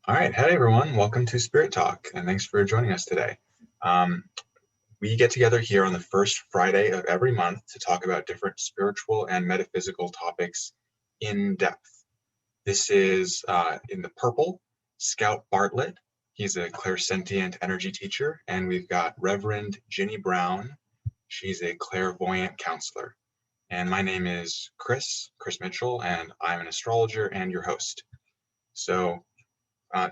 All right. Hey, everyone. Welcome to Spirit Talk, and thanks for joining us today. Um, we get together here on the first Friday of every month to talk about different spiritual and metaphysical topics in depth. This is in the purple, Scout Bartlett. He's a clairsentient energy teacher, and we've got Reverend Ginny Brown. She's a clairvoyant counselor. And my name is Chris Mitchell, and I'm an astrologer and your host. So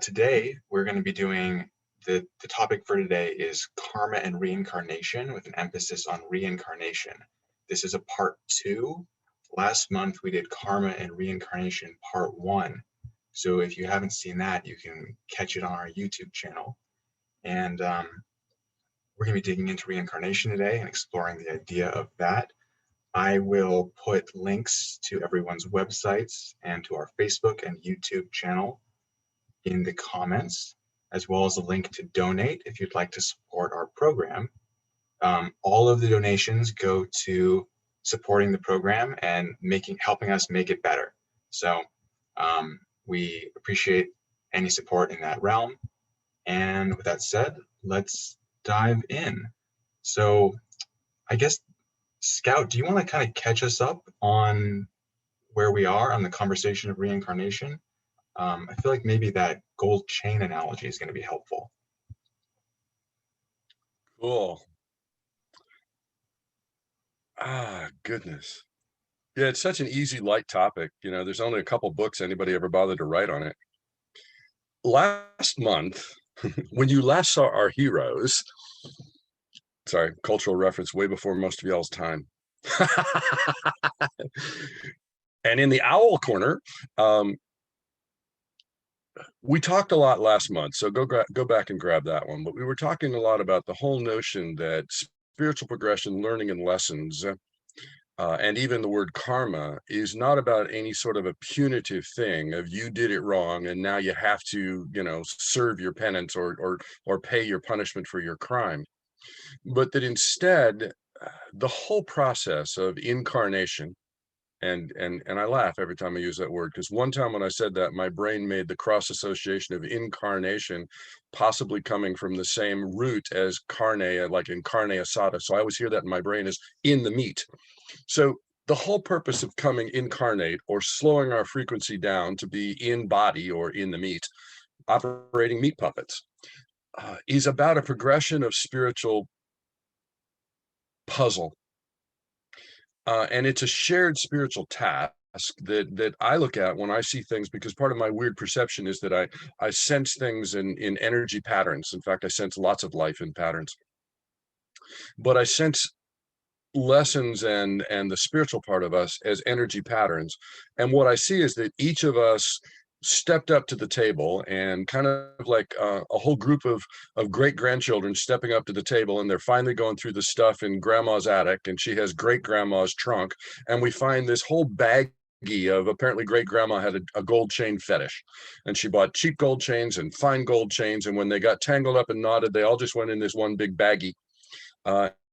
today, we're going to be doing the topic for today is karma and reincarnation with an emphasis on reincarnation. This is a part two. Last month, we did karma and reincarnation part one. So if you haven't seen that, you can catch it on our YouTube channel. And we're going to be digging into reincarnation today and exploring the idea of that. I will put links to everyone's websites and to our Facebook and YouTube channel in the comments, as well as a link to donate if you'd like to support our program. All of the donations go to supporting the program and helping us make it better. So we appreciate any support in that realm. And with that said, let's dive in. So I guess, Scout, do you want to kind of catch us up on where we are on the conversation of reincarnation? I feel like maybe that gold chain analogy is going to be helpful. Cool. Goodness. Yeah, it's such an easy, light topic. There's only a couple books anybody ever bothered to write on it. Last month, when you last saw our heroes, sorry, cultural reference way before most of y'all's time. And in the owl corner, we talked a lot last month, so go back and grab that one. But we were talking a lot about the whole notion that spiritual progression, learning, and lessons, and even the word karma is not about any sort of a punitive thing of you did it wrong and now you have to, serve your penance or pay your punishment for your crime, but that instead the whole process of incarnation. And I laugh every time I use that word, because one time when I said that, my brain made the cross association of incarnation possibly coming from the same root as carne, like in carne asada. So I always hear that in my brain as in the meat. So the whole purpose of coming incarnate or slowing our frequency down to be in body or in the meat, operating meat puppets, is about a progression of spiritual puzzle. And it's a shared spiritual task that I look at when I see things, because part of my weird perception is that I sense things in energy patterns. In fact, I sense lots of life in patterns, but I sense lessons and the spiritual part of us as energy patterns. And what I see is that each of us stepped up to the table, and kind of like a whole group of great grandchildren stepping up to the table, and they're finally going through the stuff in grandma's attic, and she has great grandma's trunk, and we find this whole bag of, apparently great grandma had a gold chain fetish, and she bought cheap gold chains and fine gold chains, and when they got tangled up and knotted, they all just went in this one big baggie.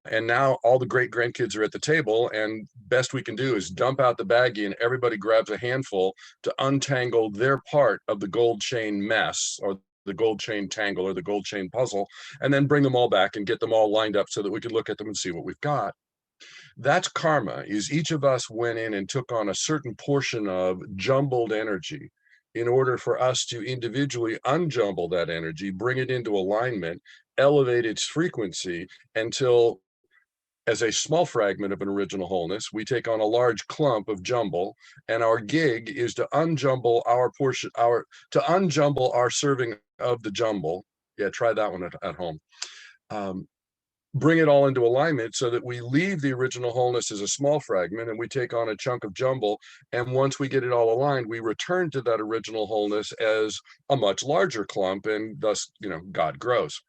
And now all the great grandkids are at the table, and best we can do is dump out the baggie and everybody grabs a handful to untangle their part of the gold chain mess, or the gold chain tangle, or the gold chain puzzle, and then bring them all back and get them all lined up so that we can look at them and see what we've got. That's karma. Is each of us went in and took on a certain portion of jumbled energy in order for us to individually unjumble that energy, bring it into alignment, elevate its frequency until, as a small fragment of an original wholeness, we take on a large clump of jumble, and our gig is to unjumble our portion, to unjumble our serving of the jumble. Yeah, try that one at home. Bring it all into alignment so that we leave the original wholeness as a small fragment and we take on a chunk of jumble. And once we get it all aligned, we return to that original wholeness as a much larger clump, and thus, God grows.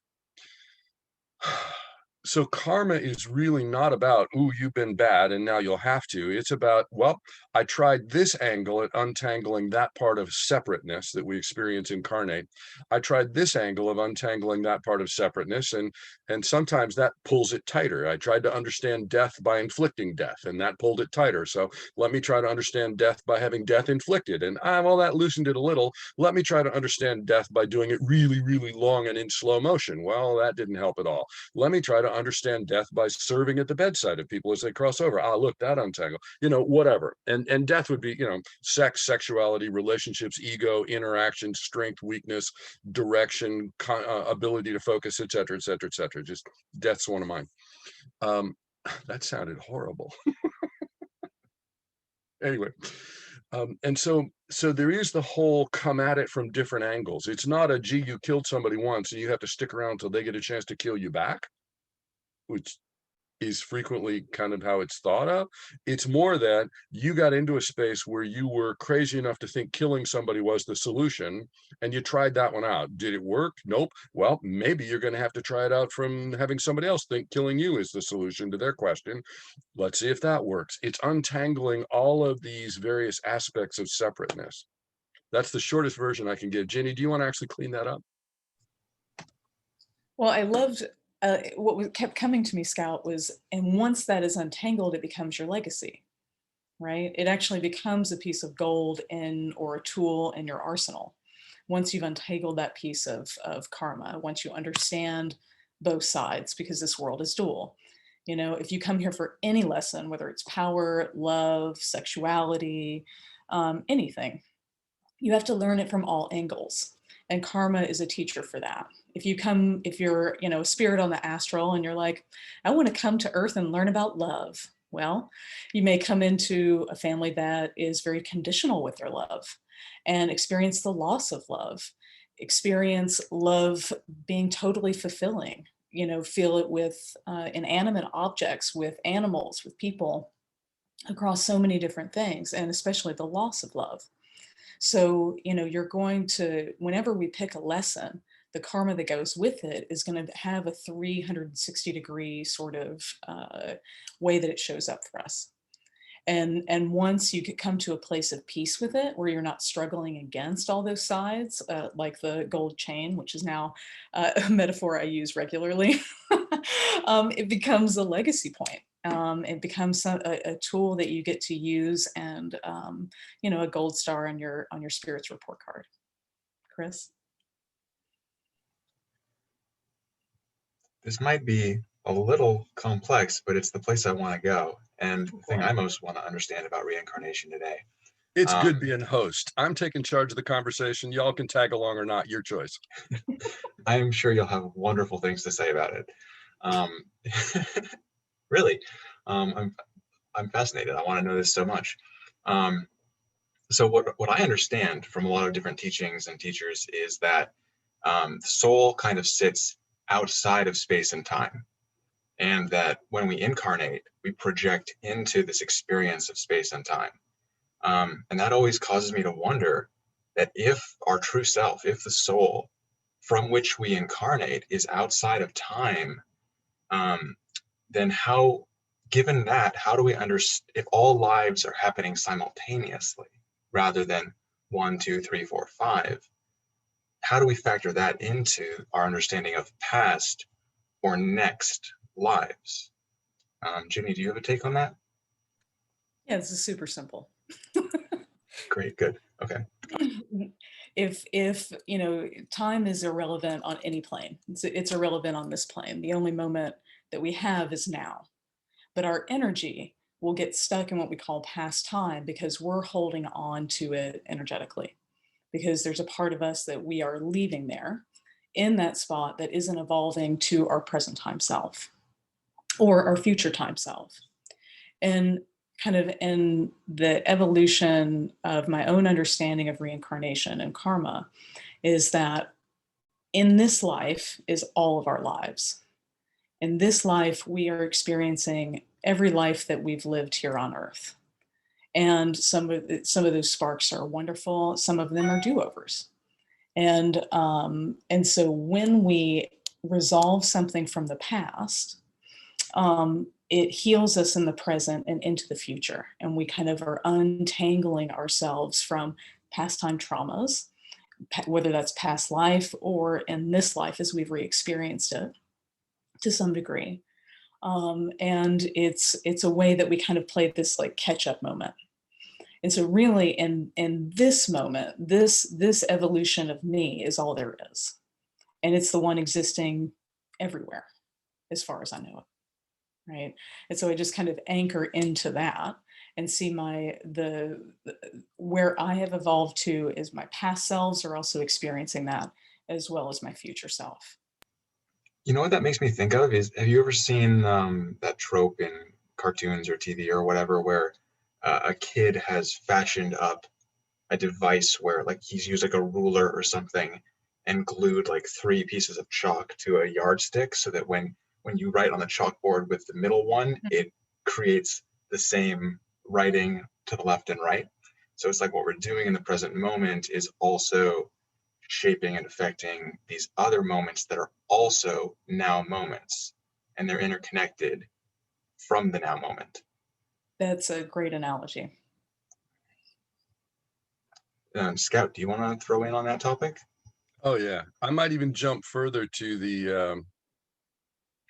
So karma is really not about, ooh, you've been bad and now you'll have to. It's about, well, I tried this angle at untangling that part of separateness that we experience incarnate. I tried this angle of untangling that part of separateness, and sometimes that pulls it tighter. I tried to understand death by inflicting death, and that pulled it tighter. So let me try to understand death by having death inflicted. And well, that loosened it a little. Let me try to understand death by doing it really, really long and in slow motion. Well, that didn't help at all. Let me try to understand death by serving at the bedside of people as they cross over. Look, that untangle, whatever. And death would be, sex, sexuality, relationships, ego, interaction, strength, weakness, direction, ability to focus, et cetera, et cetera, et cetera. Just death's one of mine. That sounded horrible. Anyway, and so there is the whole come at it from different angles. It's not a, gee, you killed somebody once and you have to stick around until they get a chance to kill you back, which is frequently kind of how it's thought of. It's more that you got into a space where you were crazy enough to think killing somebody was the solution, and you tried that one out. Did it work? Nope. Well, maybe you're going to have to try it out from having somebody else think killing you is the solution to their question. Let's see if that works. It's untangling all of these various aspects of separateness. That's the shortest version I can give. Ginny, do you want to actually clean that up? Well, I loved what kept coming to me, Scout, was, and once that is untangled, it becomes your legacy, right? It actually becomes a piece of gold or a tool in your arsenal. Once you've untangled that piece of karma, once you understand both sides, because this world is dual. If you come here for any lesson, whether it's power, love, sexuality, anything, you have to learn it from all angles. And karma is a teacher for that. If you're, a spirit on the astral and you're like, I want to come to earth and learn about love. Well, you may come into a family that is very conditional with their love and experience the loss of love, experience love being totally fulfilling, feel it with inanimate objects, with animals, with people, across so many different things, and especially the loss of love. So, you're going to, whenever we pick a lesson, the karma that goes with it is going to have a 360-degree sort of way that it shows up for us. And once you could come to a place of peace with it, where you're not struggling against all those sides, like the gold chain, which is now a metaphor I use regularly, it becomes a legacy point. It becomes a tool that you get to use, and a gold star on your spirit's report card. Chris? This might be a little complex, but it's the place I want to go, and the thing I most want to understand about reincarnation today. It's good being host. I'm taking charge of the conversation. Y'all can tag along or not, your choice. I'm sure you'll have wonderful things to say about it. Really, I'm fascinated. I want to know this so much. So what I understand from a lot of different teachings and teachers is that the soul kind of sits outside of space and time, and that when we incarnate, we project into this experience of space and time. And that always causes me to wonder that if our true self, if the soul from which we incarnate is outside of time, then given that, how do we understand if all lives are happening simultaneously rather than 1, 2, 3, 4, 5? How do we factor that into our understanding of past or next lives? Ginny, do you have a take on that? Yeah, this is super simple. Great, good, okay. If time is irrelevant on any plane, it's irrelevant on this plane. The only moment that we have is now. But our energy will get stuck in what we call past time, because we're holding on to it energetically, because there's a part of us that we are leaving there in that spot that isn't evolving to our present time self or our future time self. And kind of in the evolution of my own understanding of reincarnation and karma is that in this life is all of our lives. In this life, we are experiencing every life that we've lived here on Earth. And some of those sparks are wonderful. Some of them are do-overs. And so when we resolve something from the past, it heals us in the present and into the future. And we kind of are untangling ourselves from past time traumas, whether that's past life or in this life as we've re-experienced it to some degree. And it's a way that we kind of play this like catch-up moment. And so really in this moment, this evolution of me is all there is. And it's the one existing everywhere, as far as I know it. Right. And so I just kind of anchor into that and see where I have evolved to is my past selves are also experiencing that as well as my future self. You know what that makes me think of is, have you ever seen that trope in cartoons or TV or whatever, where a kid has fashioned up a device where like he's used like a ruler or something and glued like 3 pieces of chalk to a yardstick so that when you write on the chalkboard with the middle one, it creates the same writing to the left and right. So it's like what we're doing in the present moment is also shaping and affecting these other moments that are also now moments, and they're interconnected from the now moment. That's a great analogy. Scout, do you want to throw in on that topic? Oh yeah, I might even jump further to the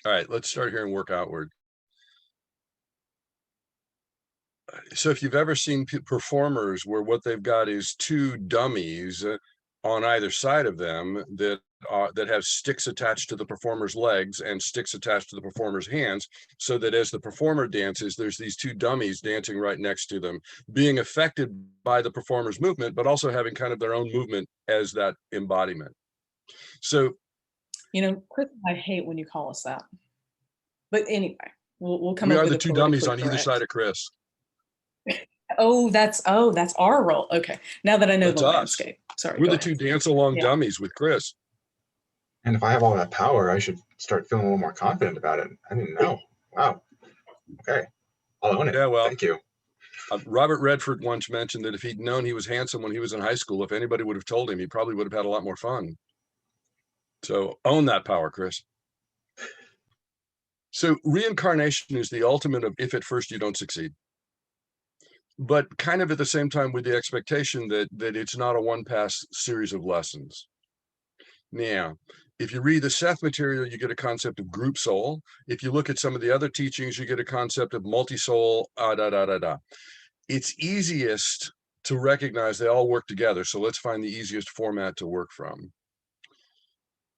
all right, let's start here and work outward. So if you've ever seen performers where what they've got is 2 dummies on either side of them that have sticks attached to the performer's legs and sticks attached to the performer's hands, so that as the performer dances, there's these 2 dummies dancing right next to them, being affected by the performer's movement, but also having kind of their own movement as that embodiment. So, You know, Chris, I hate when you call us that. But anyway, we'll come we up are with the a 2 dummies politically on either side correct. of Chris. Oh, that's our role. Okay, now that I know That's the us. landscape. Sorry, We're go the ahead. 2 dance-along Yeah. dummies with Chris. And if I have all that power, I should start feeling a little more confident about it. I didn't know. Wow. Okay. I'll own it. Yeah, well, thank you. Robert Redford once mentioned that if he'd known he was handsome when he was in high school, if anybody would have told him, he probably would have had a lot more fun. So own that power, Chris. So reincarnation is the ultimate of if at first you don't succeed, but kind of at the same time with the expectation that it's not a one-pass series of lessons. Now, if you read the Seth material, you get a concept of group soul. If you look at some of the other teachings, you get a concept of multi-soul, It's easiest to recognize they all work together. So let's find the easiest format to work from.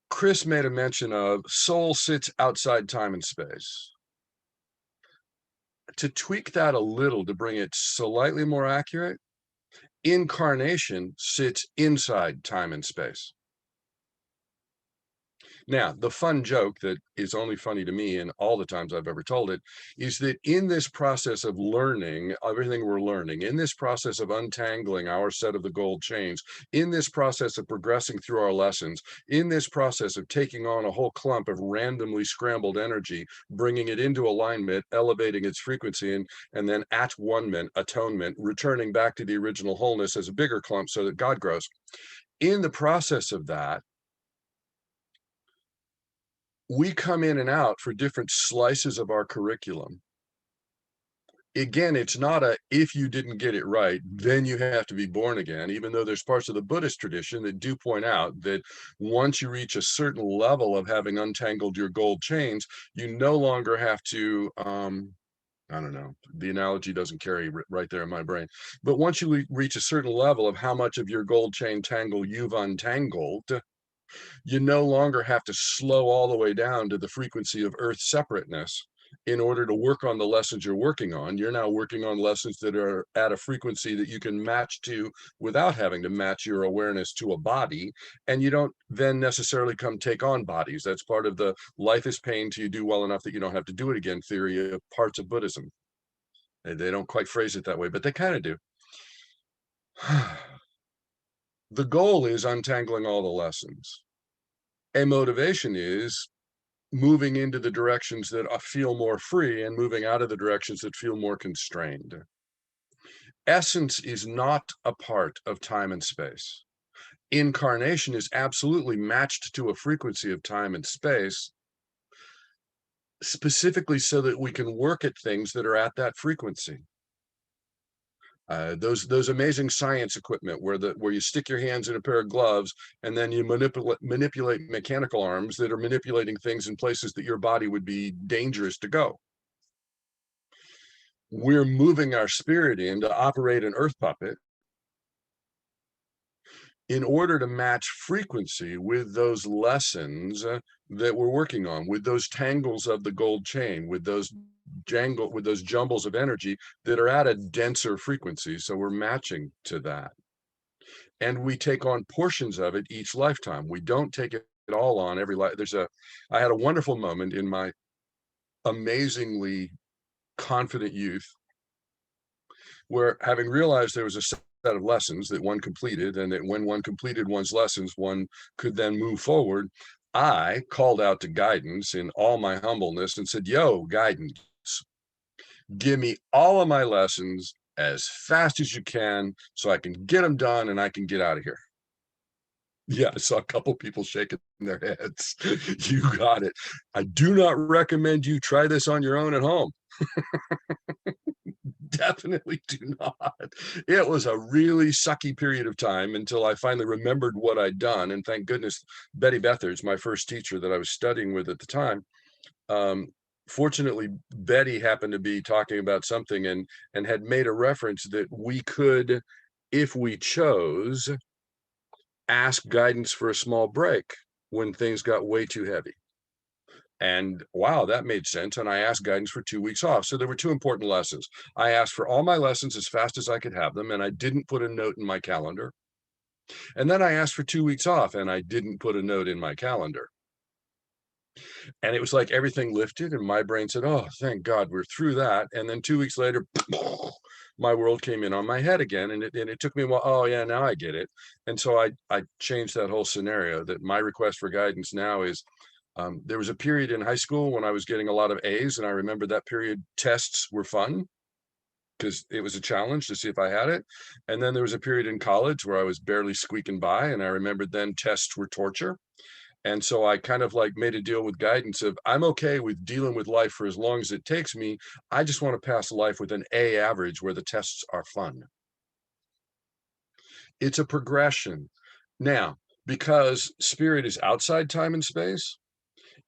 Chris made a mention of soul sits outside time and space. To tweak that a little, to bring it slightly more accurate, incarnation sits inside time and space. Now, the fun joke that is only funny to me and all the times I've ever told it is that in this process of learning everything we're learning, in this process of untangling our set of the gold chains, in this process of progressing through our lessons, in this process of taking on a whole clump of randomly scrambled energy, bringing it into alignment, elevating its frequency, and then at one-ment, atonement, returning back to the original wholeness as a bigger clump so that God grows. In the process of that, we come in and out for different slices of our curriculum. Again, it's not a, if you didn't get it right, then you have to be born again, even though there's parts of the Buddhist tradition that do point out that once you reach a certain level of having untangled your gold chains, you no longer have to, I don't know, the analogy doesn't carry right there in my brain. But once you reach a certain level of how much of your gold chain tangle you've untangled, you no longer have to slow all the way down to the frequency of earth separateness in order to work on the lessons you're working on. You're now working on lessons that are at a frequency that you can match to without having to match your awareness to a body. And you don't then necessarily come take on bodies. That's part of the life is pain till you do well enough that you don't have to do it again theory of parts of Buddhism. They don't quite phrase it that way, but they kind of do. The goal is untangling all the lessons. A motivation is moving into the directions that feel more free and moving out of the directions that feel more constrained. Essence is not a part of time and space. Incarnation is absolutely matched to a frequency of time and space. specifically so that we can work at things that are at that frequency. Those amazing science equipment where you stick your hands in a pair of gloves and then you manipulate mechanical arms that are manipulating things in places that your body would be dangerous to go. We're moving our spirit in to operate an earth puppet in order to match frequency with those lessons that we're working on, with those tangles of the gold chain, with those jumbles of energy that are at a denser frequency. So we're matching to that. And we take on portions of it each lifetime. We don't take it all on every life. I had a wonderful moment in my amazingly confident youth where, having realized there was a set of lessons that one completed, and that when one completed one's lessons, one could then move forward, I called out to guidance in all my humbleness and said, yo, guidance, give me all of my lessons as fast as you can so I can get them done and I can get out of here. Yeah, I saw a couple people shaking their heads. You got it. I do not recommend you try this on your own at home. Definitely do not. It was a really sucky period of time until I finally remembered what I'd done. And thank goodness, Betty Beathard's my first teacher that I was studying with at the time. Fortunately, Betty happened to be talking about something and had made a reference that we could, if we chose, ask guidance for a small break when things got way too heavy. And wow, that made sense. And I asked guidance for 2 weeks off. So there were two important lessons. I asked for all my lessons as fast as I could have them, and I didn't put a note in my calendar. And then I asked for 2 weeks off, and I didn't put a note in my calendar. And it was like everything lifted, and my brain said, oh, thank God we're through that. And then 2 weeks later, my world came in on my head again. And it took me a while. Oh, yeah, now I get it. And so I changed that whole scenario. That my request for guidance now is, there was a period in high school when I was getting a lot of A's, and I remember that period tests were fun because it was a challenge to see if I had it. And then there was a period in college where I was barely squeaking by, and I remembered then tests were torture. And so I kind of like made a deal with guidance of, I'm okay with dealing with life for as long as it takes me. I just want to pass life with an A average where the tests are fun. It's a progression. Now, because spirit is outside time and space,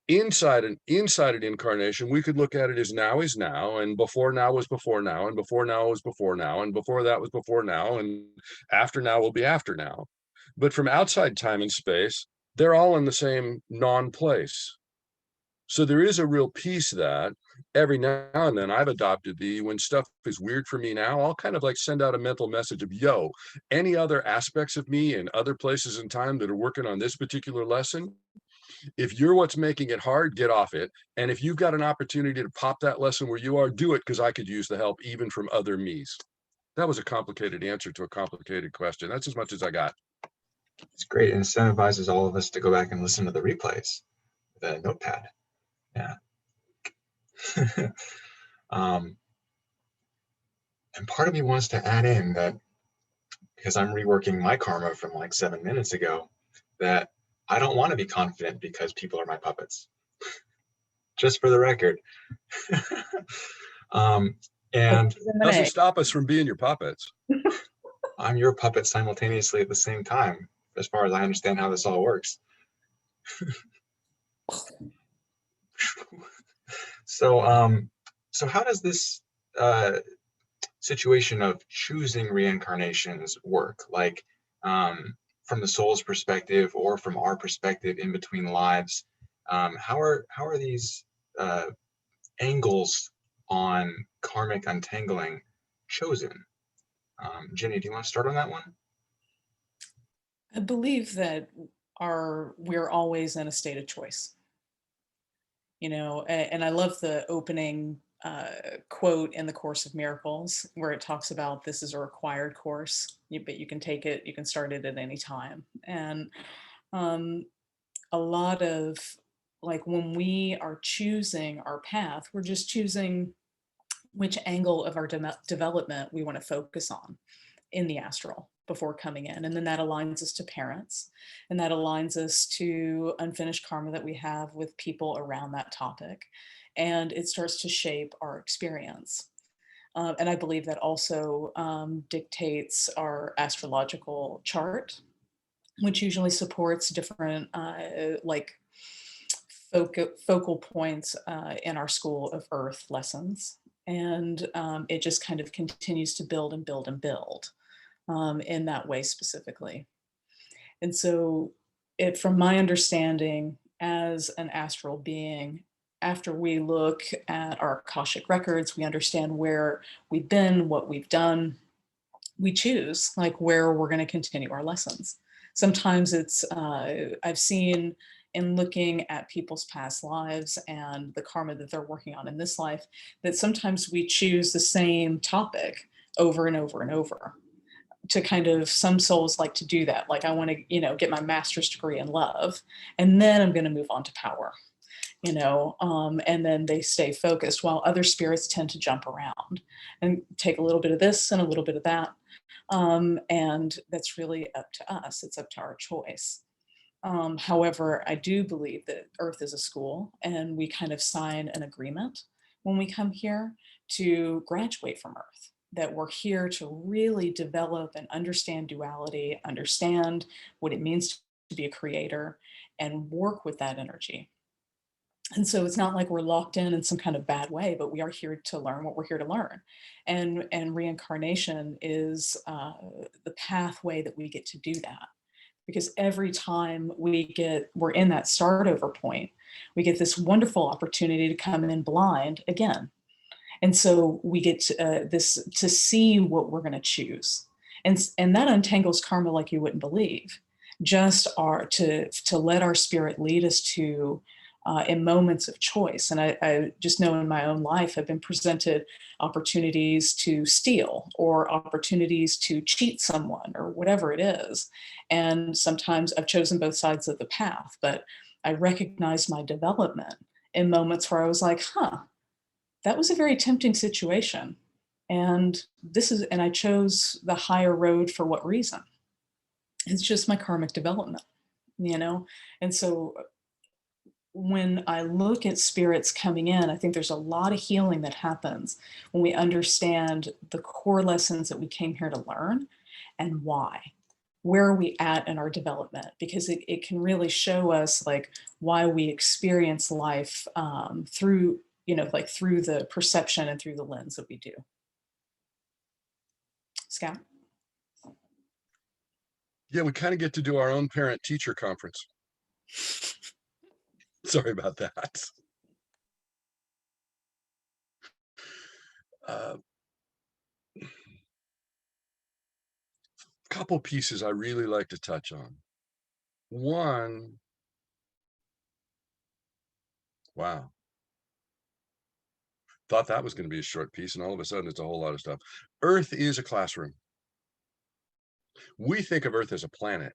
inside an incarnation, we could look at it as now is now, and before now was before now, and before now was before now, and before that was before now, and after now will be after now. But from outside time and space, they're all in the same non-place. So there is a real piece that every now and then I've adopted when stuff is weird for me now, I'll kind of like send out a mental message of, yo, any other aspects of me in other places in time that are working on this particular lesson, if you're what's making it hard, get off it. And if you've got an opportunity to pop that lesson where you are, do it, because I could use the help even from other me's. That was a complicated answer to a complicated question. That's as much as I got. It's great. It incentivizes all of us to go back and listen to the replays with a notepad. Yeah. And part of me wants to add in that, because I'm reworking my karma from like 7 minutes ago, that I don't want to be confident because people are my puppets. Just for the record. And doesn't stop us from being your puppets. I'm your puppet simultaneously at the same time, as far as I understand how this all works. So how does this situation of choosing reincarnations work? Like, from the soul's perspective or from our perspective in between lives, how are these angles on karmic untangling chosen? Ginny, do you want to start on that one? I believe that we're always in a state of choice. And I love the opening quote in the Course of Miracles where it talks about this is a required course, but you can take it, you can start it at any time. And a lot of, like, when we are choosing our path, we're just choosing which angle of our development we want to focus on in the astral before coming in. And then that aligns us to parents, and that aligns us to unfinished karma that we have with people around that topic. and it starts to shape our experience. And I believe that also dictates our astrological chart, which usually supports different like focal points in our School of Earth lessons. And it just kind of continues to build and build and build in that way specifically. And so, from my understanding as an astral being, after we look at our Akashic records, we understand where we've been, what we've done. We choose like where we're going to continue our lessons. Sometimes it's, I've seen in looking at people's past lives and the karma that they're working on in this life, that sometimes we choose the same topic over and over and over to kind of, some souls like to do that. Like I want to, get my master's degree in love, and then I'm going to move on to power, and then they stay focused, while other spirits tend to jump around and take a little bit of this and a little bit of that. And that's really up to us. It's up to our choice. However, I do believe that Earth is a school, and we kind of sign an agreement when we come here to graduate from Earth, that we're here to really develop and understand duality, understand what it means to be a creator, and work with that energy. And so it's not like we're locked in some kind of bad way, but we are here to learn what we're here to learn. And reincarnation is the pathway that we get to do that. Because every time we're in that start over point, we get this wonderful opportunity to come in blind again. And so we get to see what we're going to choose. And that untangles karma like you wouldn't believe. Just to let our spirit lead us to in moments of choice. And I just know in my own life, I've been presented opportunities to steal or opportunities to cheat someone or whatever it is. And sometimes I've chosen both sides of the path, but I recognize my development in moments where I was like, that was a very tempting situation. And I chose the higher road for what reason? It's just my karmic development, And so when I look at spirits coming in, I think there's a lot of healing that happens when we understand the core lessons that we came here to learn and why. Where are we at in our development? Because it can really show us like why we experience life through, like through the perception and through the lens that we do. Scout? Yeah, we kind of get to do our own parent-teacher conference. Sorry about that. Couple pieces I really like to touch on. One, wow. Thought that was going to be a short piece, and all of a sudden it's a whole lot of stuff. Earth is a classroom. We think of Earth as a planet.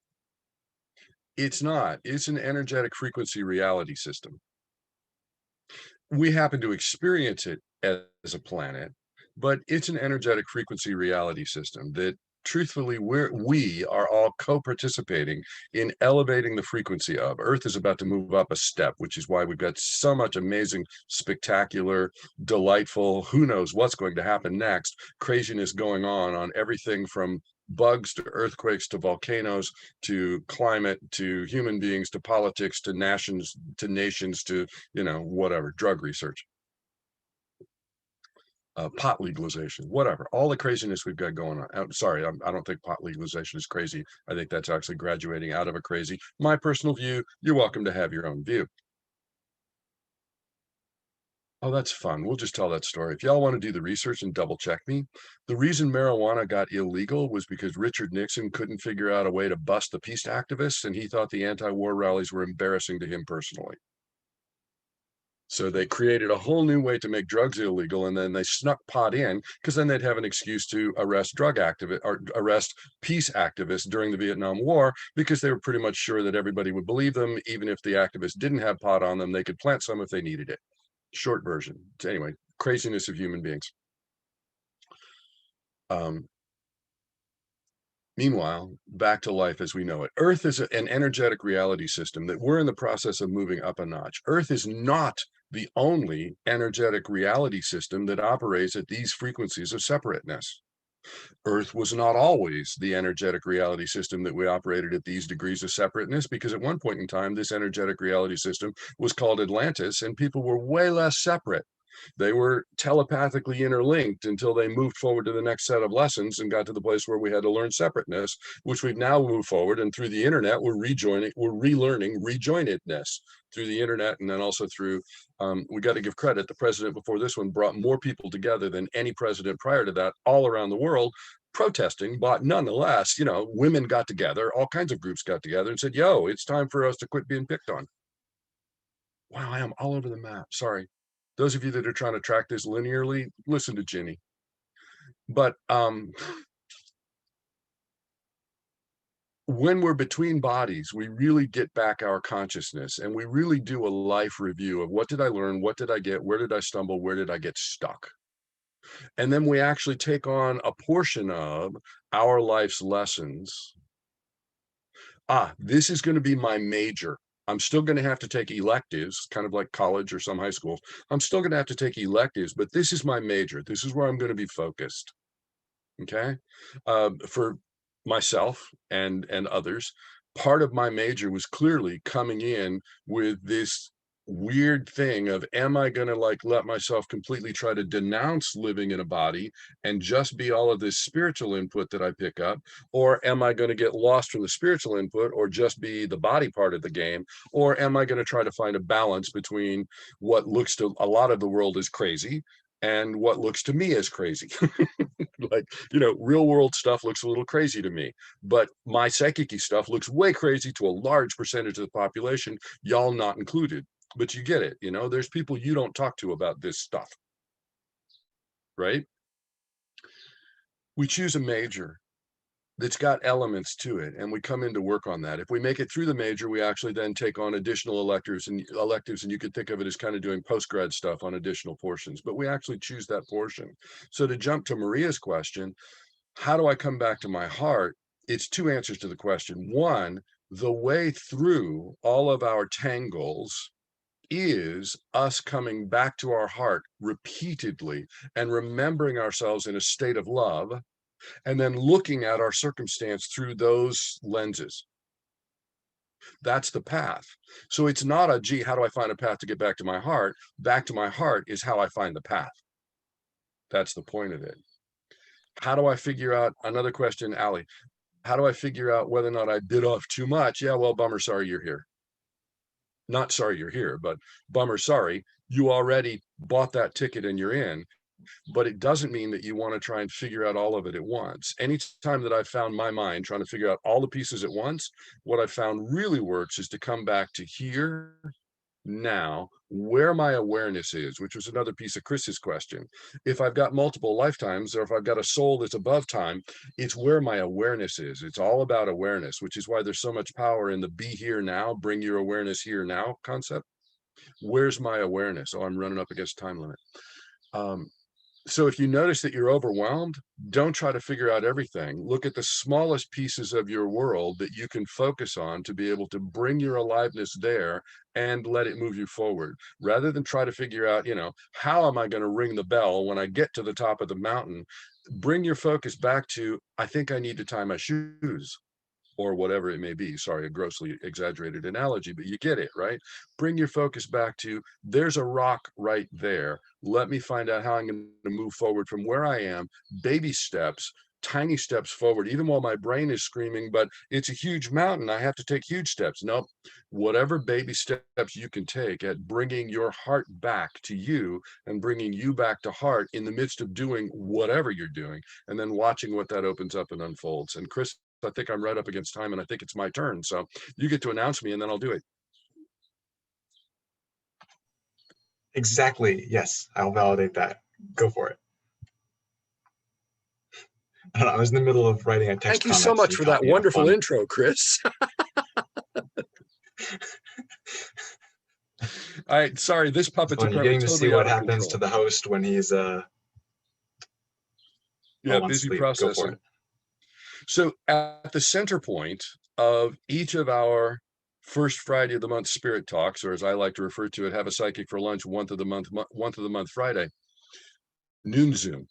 It's not. It's an energetic frequency reality system. We happen to experience it as a planet, but it's an energetic frequency reality system that truthfully we are all co-participating in elevating the frequency of. Earth is about to move up a step, which is why we've got so much amazing, spectacular, delightful, who knows what's going to happen next, craziness going on everything from bugs to earthquakes to volcanoes to climate to human beings to politics to nations to whatever, drug research, pot legalization, whatever, all the craziness we've got going on. Sorry, I don't think pot legalization is crazy. I think that's actually graduating out of a crazy. My personal view, you're welcome to have your own view. Oh, that's fun. We'll just tell that story. If y'all want to do the research and double check me, the reason marijuana got illegal was because Richard Nixon couldn't figure out a way to bust the peace activists, and he thought the anti-war rallies were embarrassing to him personally. So they created a whole new way to make drugs illegal, and then they snuck pot in because then they'd have an excuse to arrest drug activists or arrest peace activists during the Vietnam War, because they were pretty much sure that everybody would believe them. Even if the activists didn't have pot on them, they could plant some if they needed it. Short version. So anyway, craziness of human beings. Meanwhile, back to life as we know it. Earth is an energetic reality system that we're in the process of moving up a notch. Earth is not the only energetic reality system that operates at these frequencies of separateness. Earth was not always the energetic reality system that we operated at these degrees of separateness, because at one point in time, this energetic reality system was called Atlantis, and people were way less separate. They were telepathically interlinked until they moved forward to the next set of lessons and got to the place where we had to learn separateness, which we've now moved forward. And through the internet, we're relearning rejoinedness through the internet. And then also through, we got to give credit, the president before this one brought more people together than any president prior to that, all around the world, protesting, but nonetheless, women got together, all kinds of groups got together and said, yo, it's time for us to quit being picked on. Wow, I am all over the map. Sorry. Those of you that are trying to track this linearly, listen to Ginny. But when we're between bodies, we really get back our consciousness, and we really do a life review of what did I learn, what did I get, where did I stumble, where did I get stuck? And then we actually take on a portion of our life's lessons. This is going to be my major. I'm still going to have to take electives, kind of like college or some high schools. I'm still going to have to take electives, but this is my major. This is where I'm going to be focused. Okay. For myself and others, part of my major was clearly coming in with this weird thing of, am I going to let myself completely try to denounce living in a body and just be all of this spiritual input that I pick up? Or am I going to get lost from the spiritual input or just be the body part of the game? Or am I going to try to find a balance between what looks to a lot of the world as crazy and what looks to me as crazy? Real world stuff looks a little crazy to me, but my psychic stuff looks way crazy to a large percentage of the population, y'all not included. But you get it, there's people you don't talk to about this stuff, right? We choose a major that's got elements to it, and we come in to work on that. If we make it through the major, we actually then take on additional electives, and you could think of it as kind of doing post-grad stuff on additional portions, but we actually choose that portion. So to jump to Maria's question, how do I come back to my heart? It's two answers to the question. One, the way through all of our tangles is us coming back to our heart repeatedly and remembering ourselves in a state of love, and then looking at our circumstance through those lenses. That's the path. So it's not a, gee, how do I find a path to get back to my heart? Back to my heart is how I find the path. That's the point of it. How do I figure out, another question, Allie, how do I figure out whether or not I bit off too much? Yeah, well, bummer, sorry you're here. Not sorry you're here, but bummer, sorry, you already bought that ticket and you're in. But it doesn't mean that you want to try and figure out all of it at once. Anytime that I've found my mind trying to figure out all the pieces at once, what I found really works is to come back to here, now, where my awareness is, which was another piece of Chris's question. If I've got multiple lifetimes, or if I've got a soul that's above time, it's where my awareness is. It's all about awareness, which is why there's so much power in the be here now, bring your awareness here now concept. Where's my awareness? Oh, I'm running up against time limit. So if you notice that you're overwhelmed, don't try to figure out everything. Look at the smallest pieces of your world that you can focus on to be able to bring your aliveness there and let it move you forward, rather than try to figure out, how am I going to ring the bell when I get to the top of the mountain? Bring your focus back to, I think I need to tie my shoes, or whatever it may be. Sorry, a grossly exaggerated analogy, but you get it, right? Bring your focus back to, there's a rock right there. Let me find out how I'm going to move forward from where I am, baby steps, tiny steps forward, even while my brain is screaming, but it's a huge mountain, I have to take huge steps. Nope. Whatever baby steps you can take at bringing your heart back to you and bringing you back to heart in the midst of doing whatever you're doing, and then watching what that opens up and unfolds. And Chris, I think I'm right up against time, and I think it's my turn. So you get to announce me and then I'll do it. Exactly. Yes, I'll validate that. Go for it. I was in the middle of writing a text. Thank you so much for that wonderful intro, Chris. All right, sorry, this puppet's you're getting to see what happens to the host when he's busy processing. So at the center point of each of our first Friday of the month spirit talks, or as I like to refer to it, have a psychic for lunch once of the month Friday, noon Zoom.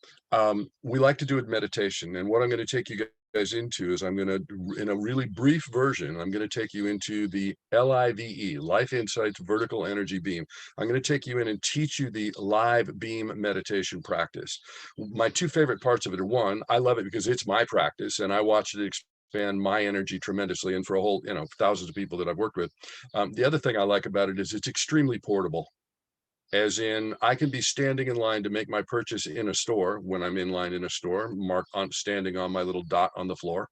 We like to do it meditation. And what I'm going to take you guys into is I'm going to, in a really brief version, I'm going to take you into the LIVE, Life Insights Vertical Energy Beam. I'm going to take you in and teach you the live beam meditation practice. My two favorite parts of it are, one, I love it because it's my practice and I watch it expand my energy tremendously, and for a whole, thousands of people that I've worked with. The other thing I like about it is it's extremely portable. As in, I can be standing in line to make my purchase in a store when I'm in line in a store, standing on my little dot on the floor,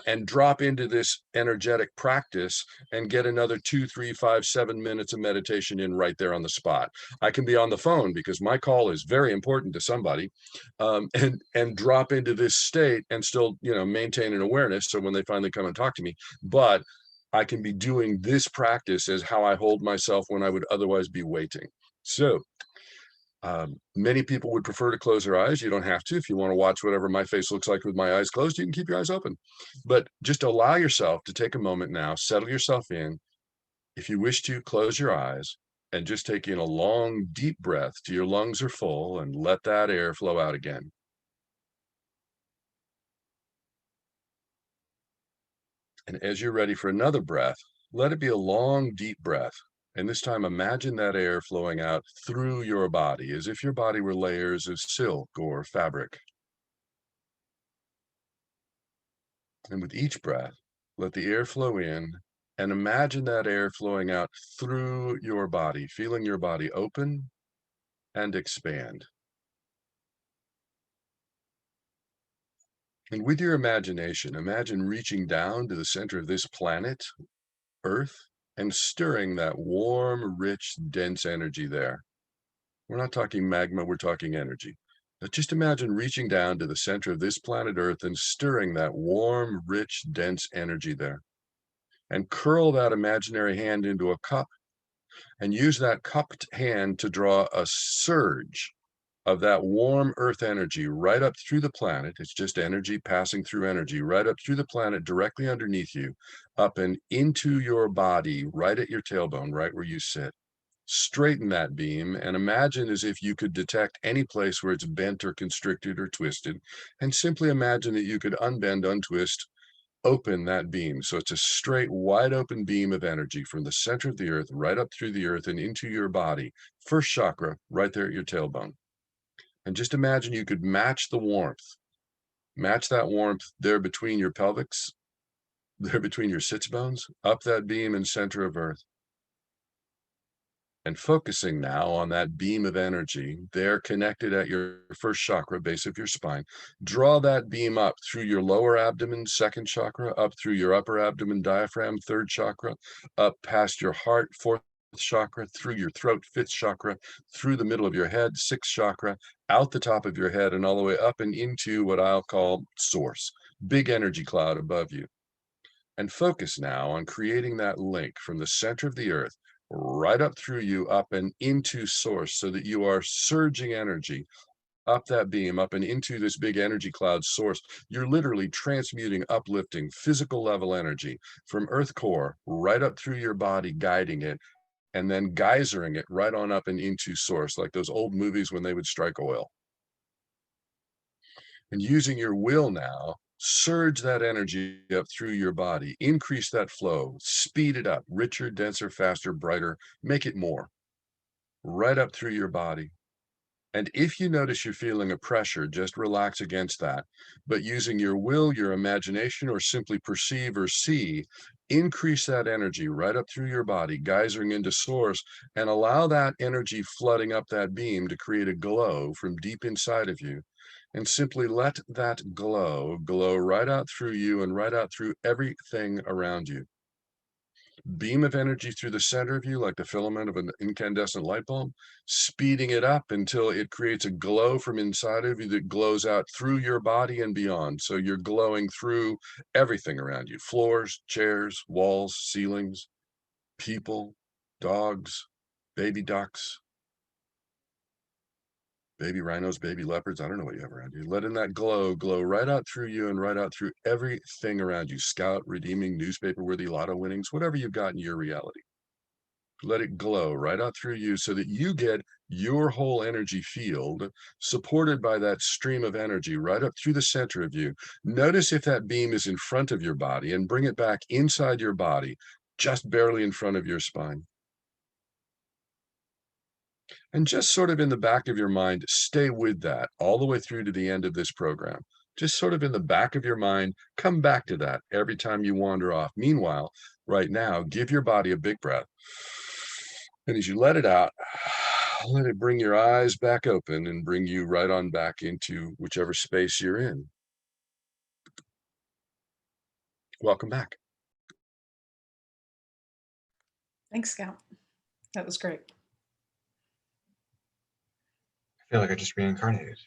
and drop into this energetic practice and get another 2, 3, 5, 7 minutes of meditation in right there on the spot. I can be on the phone because my call is very important to somebody, and drop into this state and still, maintain an awareness. So when they finally come and talk to me, but I can be doing this practice as how I hold myself when I would otherwise be waiting. So many people would prefer to close their eyes. You don't have to. If you want to watch whatever my face looks like with my eyes closed, you can keep your eyes open. But just allow yourself to take a moment now, settle yourself in. If you wish to, close your eyes and just take in a long, deep breath till your lungs are full, and let that air flow out again. And as you're ready for another breath, let it be a long, deep breath. And this time, imagine that air flowing out through your body as if your body were layers of silk or fabric. And with each breath, let the air flow in, and imagine that air flowing out through your body, feeling your body open and expand. And with your imagination, imagine reaching down to the center of this planet, Earth, and stirring that warm, rich, dense energy there. We're not talking magma, we're talking energy. But just imagine reaching down to the center of this planet Earth and stirring that warm, rich, dense energy there. And curl that imaginary hand into a cup and use that cupped hand to draw a surge of that warm earth energy right up through the planet. It's just energy passing through energy right up through the planet, directly underneath you, up and into your body, right at your tailbone, right where you sit. Straighten that beam and imagine as if you could detect any place where it's bent or constricted or twisted, and simply imagine that you could unbend, untwist, open that beam. So it's a straight, wide open beam of energy from the center of the earth, right up through the earth and into your body. First chakra, right there at your tailbone. And just imagine you could match the warmth, match that warmth there between your pelvics, there between your sits bones, up that beam and center of earth. And focusing now on that beam of energy there connected at your first chakra, base of your spine. Draw that beam up through your lower abdomen, second chakra, up through your upper abdomen, diaphragm, third chakra, up past your heart, fourth chakra, through your throat, fifth chakra, through the middle of your head, sixth chakra, out the top of your head, and all the way up and into what I'll call source, big energy cloud above you. And focus now on creating that link from the center of the earth right up through you, up and into source, so that you are surging energy up that beam, up and into this big energy cloud source. You're literally transmuting, uplifting physical level energy from earth core right up through your body, guiding it, and then geysering it right on up and into source, like those old movies when they would strike oil. And using your will now, surge that energy up through your body, increase that flow, speed it up, richer, denser, faster, brighter, make it more, right up through your body. And if you notice you're feeling a pressure, just relax against that. But using your will, your imagination, or simply perceive or see, increase that energy right up through your body, geysering into source, and allow that energy flooding up that beam to create a glow from deep inside of you. And simply let that glow right out through you and right out through everything around you. Beam of energy through the center of you, like the filament of an incandescent light bulb, speeding it up until it creates a glow from inside of you that glows out through your body and beyond. So you're glowing through everything around you: floors, chairs, walls, ceilings, people, dogs, baby ducks, baby rhinos, baby leopards, I don't know what you have around you. Letting that glow right out through you and right out through everything around you. Scout, redeeming, newspaper worthy, lotto winnings, whatever you've got in your reality. Let it glow right out through you so that you get your whole energy field supported by that stream of energy right up through the center of you. Notice if that beam is in front of your body and bring it back inside your body, just barely in front of your spine. And just sort of in the back of your mind, stay with that all the way through to the end of this program. Just sort of in the back of your mind, come back to that every time you wander off. Meanwhile, right now, give your body a big breath. And as you let it out, let it bring your eyes back open and bring you right on back into whichever space you're in. Welcome back. Thanks, Scout. That was great. I feel like I just reincarnated.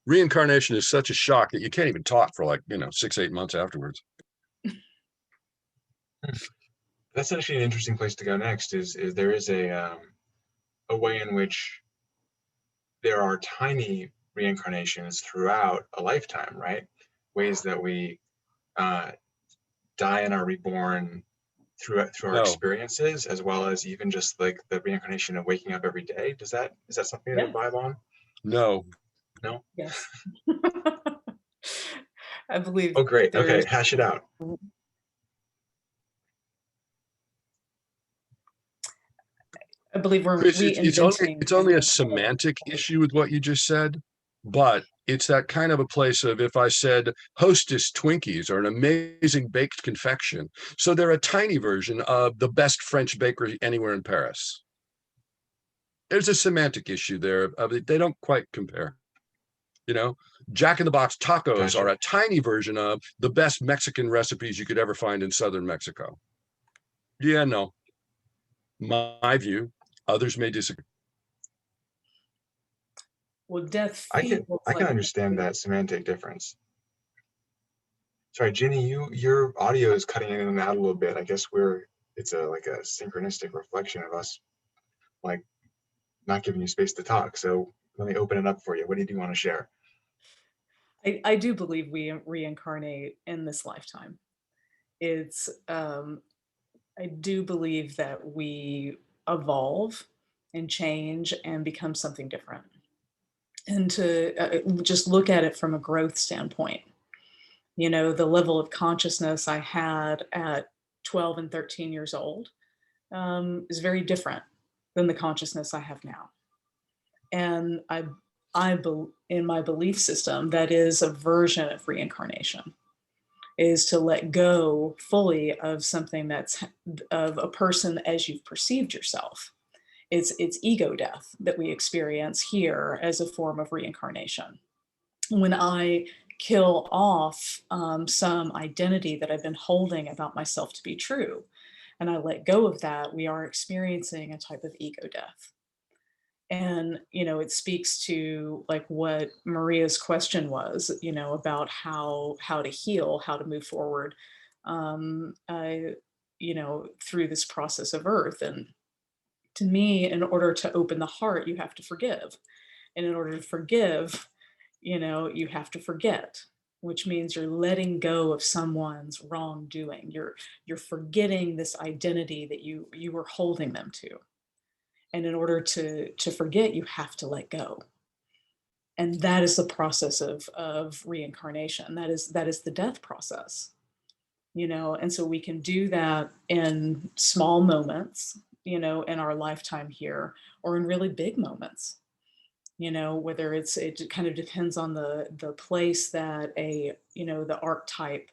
Reincarnation is such a shock that you can't even talk for like, 6-8 months afterwards. That's actually an interesting place to go next. Is there is a way in which there are tiny reincarnations throughout a lifetime, right? Ways that we die and are reborn through our No. experiences, as well as even just like the reincarnation of waking up every day. Is that something that you vibe on? No. No? Yes. I believe. Oh, great. Okay, there's hash it out. I believe we're Chris, reinventing. it's only a semantic issue with what you just said, but it's that kind of a place of if I said Hostess Twinkies are an amazing baked confection, so they're a tiny version of the best French bakery anywhere in Paris. There's a semantic issue there. They don't quite compare. Jack in the Box tacos Gotcha. are a tiny version of the best Mexican recipes you could ever find in southern Mexico. Yeah, no. My view, others may disagree. Well, death I feels can like understand that semantic difference. Sorry, Ginny, your audio is cutting in and out a little bit. I guess it's like a synchronistic reflection of us, like not giving you space to talk. So let me open it up for you. What do you want to share? I do believe we reincarnate in this lifetime. It's I do believe that we evolve and change and become something different. And to just look at it from a growth standpoint, the level of consciousness I had at 12 and 13 years old is very different than the consciousness I have now. And in my belief system, that is a version of reincarnation, is to let go fully of something that's of a person as you've perceived yourself. It's ego death that we experience here as a form of reincarnation. When I kill off some identity that I've been holding about myself to be true, and I let go of that, we are experiencing a type of ego death. And it speaks to like what Maria's question was, about how to heal, how to move forward, through this process of earth. And to me, in order to open the heart, you have to forgive, and in order to forgive, you have to forget, which means you're letting go of someone's wrongdoing. You're forgetting this identity that you were holding them to. And in order to forget, you have to let go. And that is the process of reincarnation. That is the death process. And so we can do that in small moments, in our lifetime here, or in really big moments. Whether it kind of depends on the place that the archetype,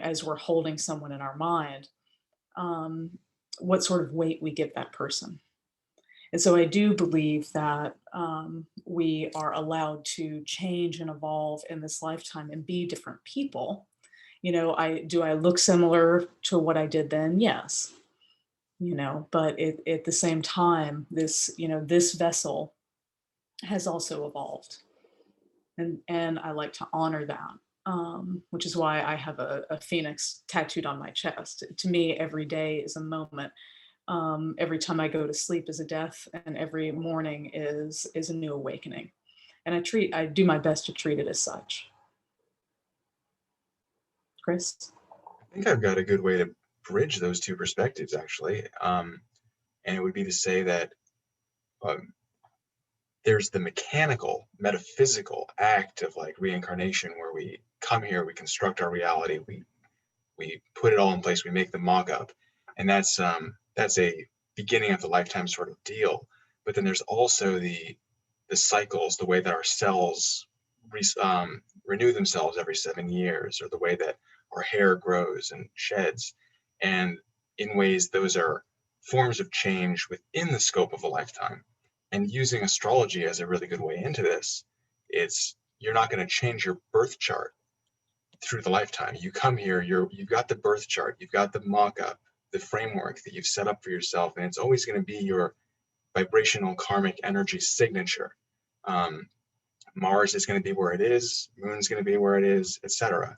as we're holding someone in our mind, what sort of weight we give that person. And so I do believe that we are allowed to change and evolve in this lifetime and be different people. I look similar to what I did then? Yes. But at the same time, this vessel has also evolved. And I like to honor that, which is why I have a phoenix tattooed on my chest. To me, every day is a moment Every time I go to sleep is a death, and every morning is a new awakening. And I do my best to treat it as such. Chris? I think I've got a good way to bridge those two perspectives, actually. And it would be to say that um, there's the mechanical, metaphysical act of like reincarnation, where we come here, we construct our reality, we put it all in place, we make the mock-up, and that's a beginning of the lifetime sort of deal. But then there's also the cycles, the way that our cells renew themselves every 7 years, or the way that our hair grows and sheds, and in ways those are forms of change within the scope of a lifetime. And using astrology as a really good way into this, you're not going to change your birth chart through the lifetime. You come here, you've got the birth chart, you've got the mock-up, the framework that you've set up for yourself, and it's always going to be your vibrational karmic energy signature. Mars is going to be where it is, Moon's going to be where it is, etc.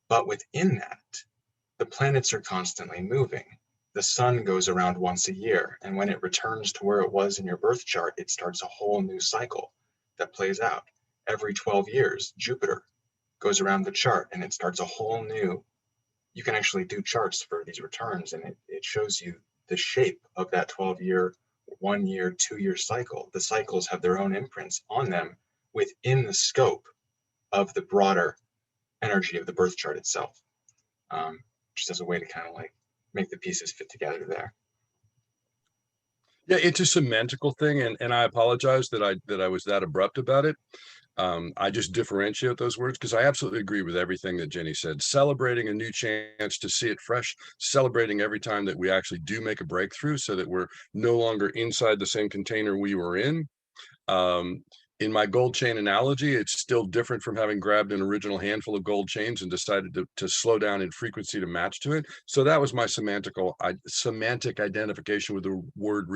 But within that, the planets are constantly moving. The sun goes around once a year, and when it returns to where it was in your birth chart, it starts a whole new cycle that plays out. Every 12 years, Jupiter goes around the chart, and it starts a whole new. You can actually do charts for these returns, and it shows you the shape of that 12-year, 1 year, 2 year cycle. The cycles have their own imprints on them within the scope of the broader energy of the birth chart itself. Just as a way to kind of like make the pieces fit together there. Yeah, it's a semantical thing, and I apologize that I was that abrupt about it. I just differentiate those words because I absolutely agree with everything that Jenny said. Celebrating a new chance to see it fresh, celebrating every time that we actually do make a breakthrough, so that we're no longer inside the same container we were in. In my gold chain analogy, it's still different from having grabbed an original handful of gold chains and decided to slow down in frequency to match to it. So that was my semantic identification with the word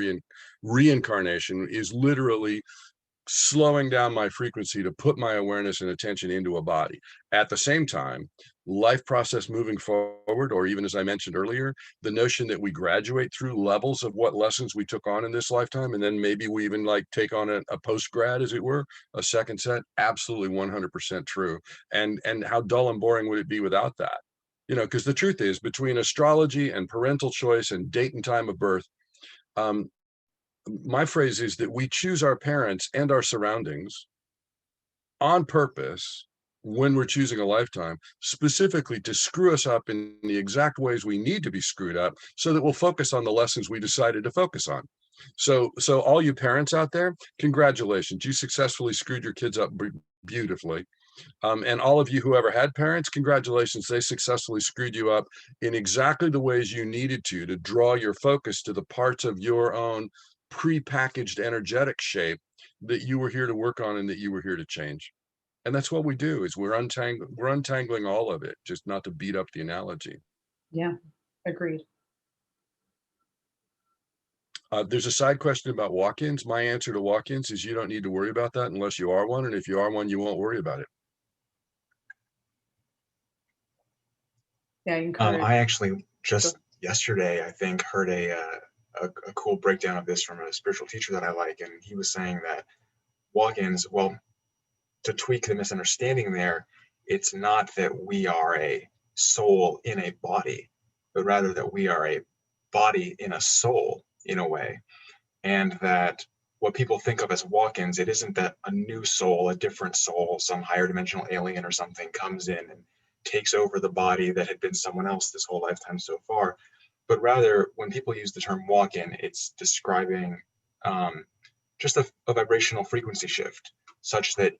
reincarnation, is literally slowing down my frequency to put my awareness and attention into a body. At the same time, life process moving forward, or even as I mentioned earlier, the notion that we graduate through levels of what lessons we took on in this lifetime, and then maybe we even like take on a post-grad, as it were, a second set, absolutely 100% true. And how dull and boring would it be without that? You know, because the truth is, between astrology and parental choice and date and time of birth, my phrase is that we choose our parents and our surroundings on purpose when we're choosing a lifetime, specifically to screw us up in the exact ways we need to be screwed up, so that we'll focus on the lessons we decided to focus on. So all you parents out there, congratulations, you successfully screwed your kids up beautifully. And all of you who ever had parents, congratulations, they successfully screwed you up in exactly the ways you needed to draw your focus to the parts of your own pre-packaged energetic shape that you were here to work on and that you were here to change. And that's what we do, is we're untangling all of it, just not to beat up the analogy. Yeah, agreed. There's a side question about walk-ins. My answer to walk-ins is you don't need to worry about that unless you are one. And if you are one, you won't worry about it. Yeah, I encourage. I actually just yesterday, I think, heard a cool breakdown of this from a spiritual teacher that I like, and he was saying that walk-ins, well, to tweak the misunderstanding there, it's not that we are a soul in a body, but rather that we are a body in a soul, in a way. And that what people think of as walk-ins, it isn't that a new soul, a different soul, some higher dimensional alien or something comes in and takes over the body that had been someone else this whole lifetime so far. But rather, when people use the term walk-in, it's describing just a vibrational frequency shift, such that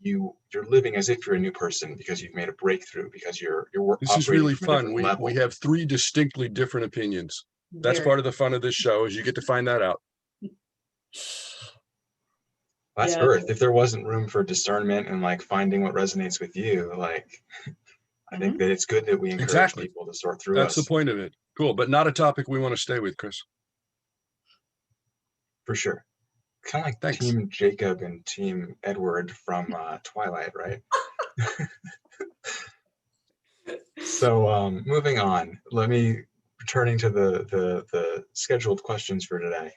you're living as if you're a new person because you've made a breakthrough, because you're This is really fun. We have 3 distinctly different opinions. That's part of the fun of this show, is you get to find that out. That's Earth. If there wasn't room for discernment and like finding what resonates with you, like I think that it's good that we encourage people to sort through That's the point of it. Cool, but not a topic we want to stay with, Chris. For sure. Kind of like Thanks. Team Jacob and Team Edward from Twilight, right? So moving on, let me returning to the scheduled questions for today.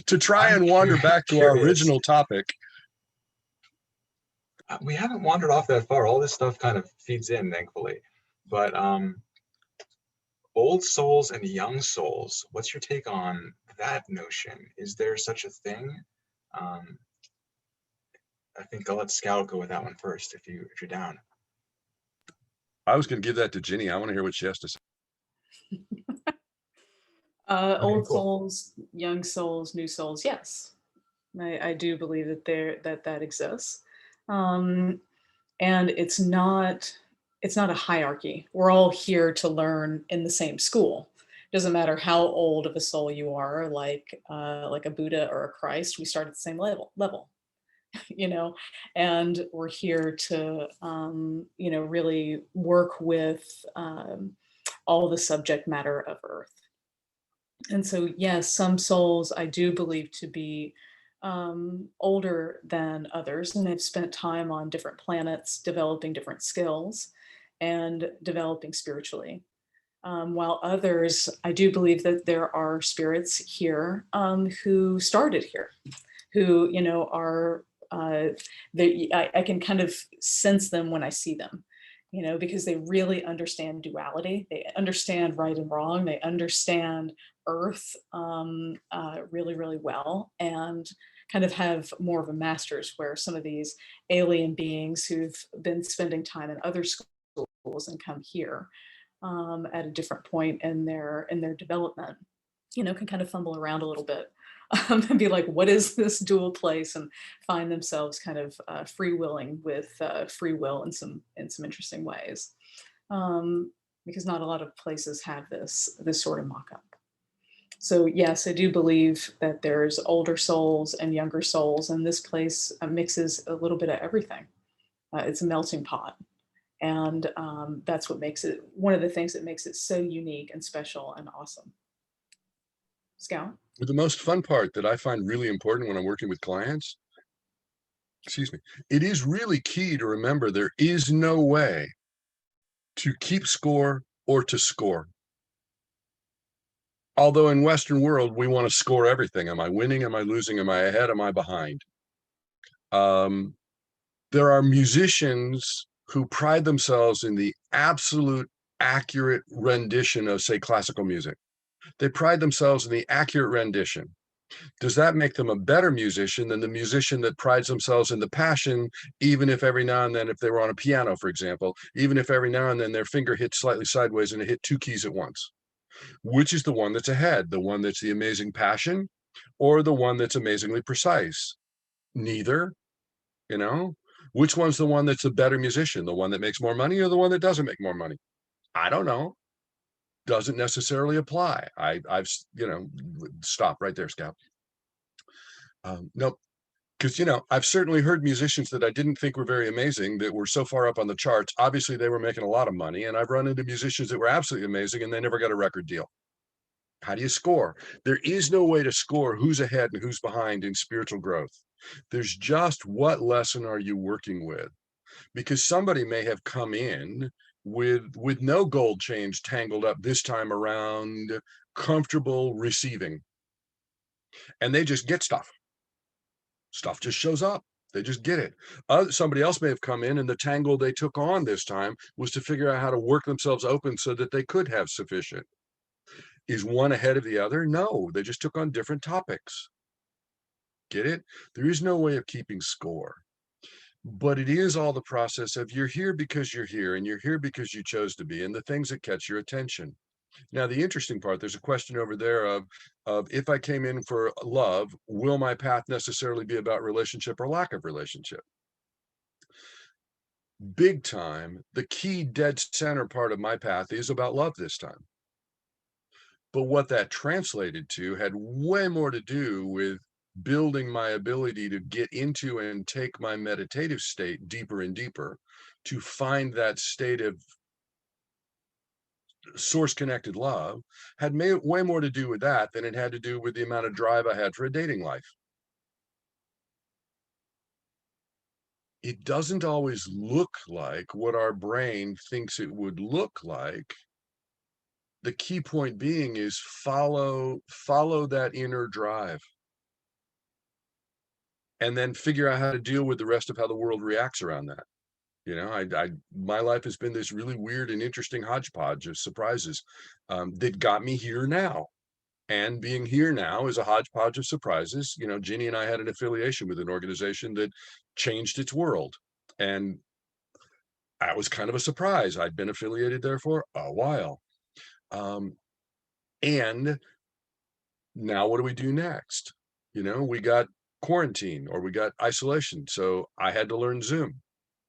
To try I'm and wander back to our curious. original topic. We haven't wandered off that far. All this stuff kind of feeds in, thankfully. But old souls and young souls, what's your take on that notion? Is there such a thing? I think I'll let Scout go with that one first, if you're down. I was going to give that to Ginny. I want to hear what she has to say. Old cool. souls, young souls, new souls. Yes, I do believe that exists, and it's not a hierarchy. We're all here to learn in the same school. Doesn't matter how old of a soul you are, like a Buddha or a Christ. We start at the same level. And we're here to really work with all the subject matter of Earth. And so, yes, some souls I do believe to be older than others, and they've spent time on different planets developing different skills and developing spiritually. While others, I do believe that there are spirits here who started here, who are I can kind of sense them when I see them, because they really understand duality. They understand right and wrong. They understand Earth really, really well, and kind of have more of a master's, where some of these alien beings who've been spending time in other schools and come here at a different point in their development, can kind of fumble around a little bit and be like, what is this dual place? And find themselves kind of freewheeling with free will in some interesting ways. Because not a lot of places have this sort of mock-up. So yes, I do believe that there's older souls and younger souls, and this place mixes a little bit of everything. It's a melting pot. And that's what makes it, one of the things that makes it so unique and special and awesome. Scout? The most fun part that I find really important when I'm working with clients, excuse me, it is really key to remember there is no way to keep score or to score. Although in Western world, we want to score everything. Am I winning? Am I losing? Am I ahead? Am I behind? There are musicians who pride themselves in the absolute accurate rendition of, say, classical music. They pride themselves in the accurate rendition. Does that make them a better musician than the musician that prides themselves in the passion, even if every now and then, if they were on a piano, for example, even if every now and then their finger hits slightly sideways and it hit two keys at once? Which is the one that's ahead? The one that's the amazing passion, or the one that's amazingly precise? Neither, you know? Which one's the one that's a better musician? The one that makes more money or the one that doesn't make more money? I don't know. Doesn't necessarily apply. I've stop right there, Scout. Nope. Because, I've certainly heard musicians that I didn't think were very amazing that were so far up on the charts. Obviously, they were making a lot of money. And I've run into musicians that were absolutely amazing and they never got a record deal. How do you score? There is no way to score who's ahead and who's behind in spiritual growth. There's just what lesson are you working with? Because somebody may have come in with no gold chains tangled up this time around, comfortable receiving. And they just get stuff. Stuff just shows up. They just get it. Somebody else may have come in and the tangle they took on this time was to figure out how to work themselves open so that they could have sufficient. Is one ahead of the other? No, they just took on different topics. Get it? There is no way of keeping score. But it is all the process of you're here because you're here, and you're here because you chose to be, and the things that catch your attention. Now, the interesting part, there's a question over there of if I came in for love, will my path necessarily be about relationship or lack of relationship? Big time, the key dead center part of my path is about love this time. But what that translated to had way more to do with building my ability to get into and take my meditative state deeper and deeper, to find that state of source connected love, had way more to do with that than it had to do with the amount of drive I had for a dating life. It doesn't always look like what our brain thinks it would look like the key point being is follow that inner drive, and then figure out how to deal with the rest of how the world reacts around that. You know, my life has been this really weird and interesting hodgepodge of surprises that got me here now. And being here now is a hodgepodge of surprises. You know, Ginny and I had an affiliation with an organization that changed its world. And that was kind of a surprise. I'd been affiliated there for a while. Um, and now what do we do next? You know, we got quarantine or we got isolation. So I had to learn Zoom.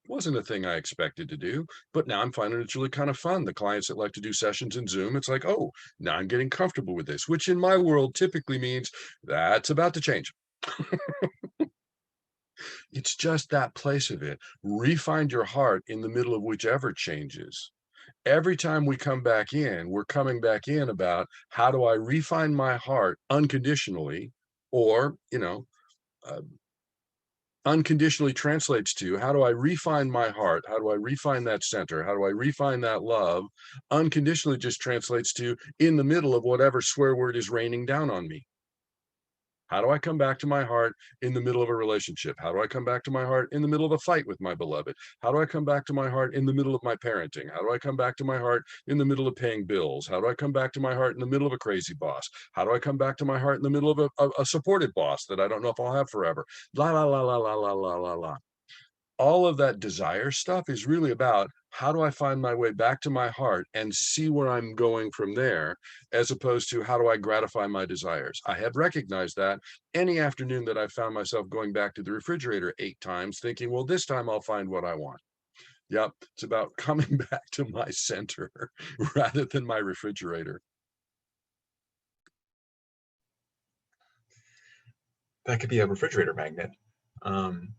Wasn't a thing I expected to do, but now I'm finding it's really kind of fun. The clients that like to do sessions in Zoom, it's like, oh, now I'm getting comfortable with this, which in my world typically means that's about to change. It's just that place of it. Refind your heart in the middle of whichever changes. Every time we come back in, we're coming back in about how do I refine my heart unconditionally, or, uh, unconditionally translates to how do I refine my heart? How do I refine that center? How do I refine that love? Unconditionally just translates to in the middle of whatever swear word is raining down on me. How do I come back to my heart in the middle of a relationship? How do I come back to my heart in the middle of a fight with my beloved? How do I come back to my heart in the middle of my parenting? How do I come back to my heart in the middle of paying bills? How do I come back to my heart in the middle of a crazy boss? How do I come back to my heart in the middle of a supported boss that I don't know if I'll have forever? La, la, la, la, la, la, la, la, la. All of that desire stuff is really about how do I find my way back to my heart and see where I'm going from there, as opposed to how do I gratify my desires. I have recognized that any afternoon that I found myself going back to the refrigerator 8 times, thinking, well, this time I'll find what I want. Yep, it's about coming back to my center rather than my refrigerator. That could be a refrigerator magnet. Um,